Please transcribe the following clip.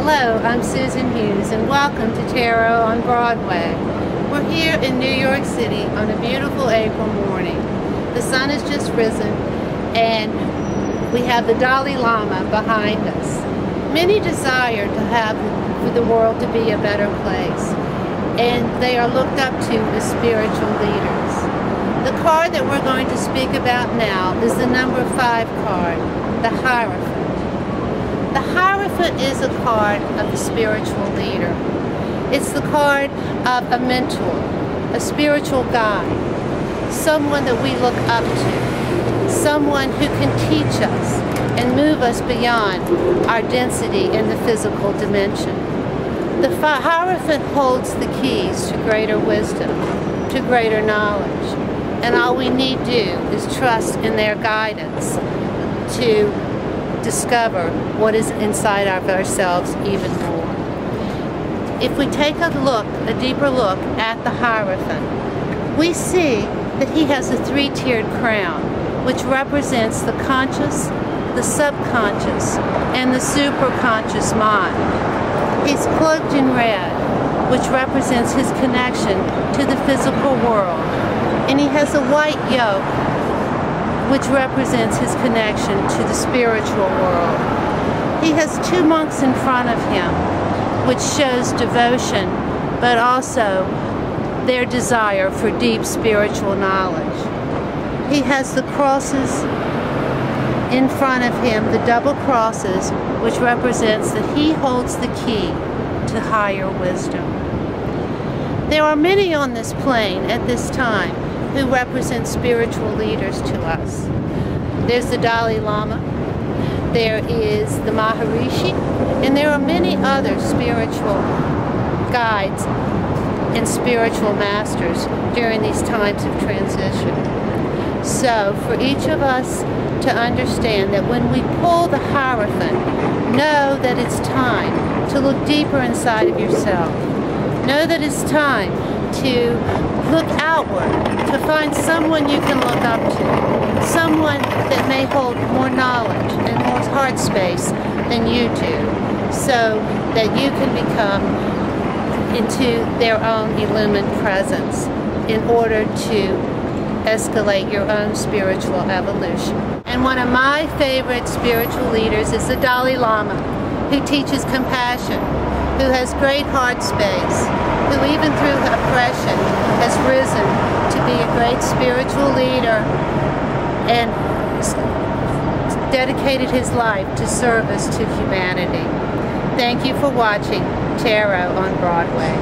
Hello, I'm Susan Hughes and welcome to Tarot on Broadway. We're here in New York City on a beautiful April morning. The sun has just risen and we have the Dalai Lama behind us. Many desire to have for the world to be a better place, and they are looked up to as spiritual leaders. The card that we're going to speak about now is the number 5 card, the Hierophant. The Hierophant is a card of a spiritual leader. It's the card of a mentor, a spiritual guide, someone that we look up to, someone who can teach us and move us beyond our density in the physical dimension. The Hierophant holds the keys to greater wisdom, to greater knowledge, and all we need do is trust in their guidance to discover what is inside of ourselves even more. If we take a deeper look at the Hierophant, we see that he has a 3-tiered crown, which represents the conscious, the subconscious, and the superconscious mind. He's cloaked in red, which represents his connection to the physical world, and he has a white yoke, which represents his connection to the spiritual world. He has 2 monks in front of him, which shows devotion, but also their desire for deep spiritual knowledge. He has the crosses in front of him, the double crosses, which represents that he holds the key to higher wisdom. There are many on this plane at this time who represent spiritual leaders to us. There's the Dalai Lama, there is the Maharishi, and there are many other spiritual guides and spiritual masters during these times of transition. So for each of us to understand that when we pull the Hierophant, know that it's time to look deeper inside of yourself. Know that it's time to look outward, to find someone you can look up to, someone that may hold more knowledge and more heart space than you do, so that you can become into their own illumined presence in order to escalate your own spiritual evolution. And one of my favorite spiritual leaders is the Dalai Lama, who teaches compassion, who has great heart space, who even through oppression has risen to be a great spiritual leader and dedicated his life to service to humanity. Thank you for watching Tarot on Broadway.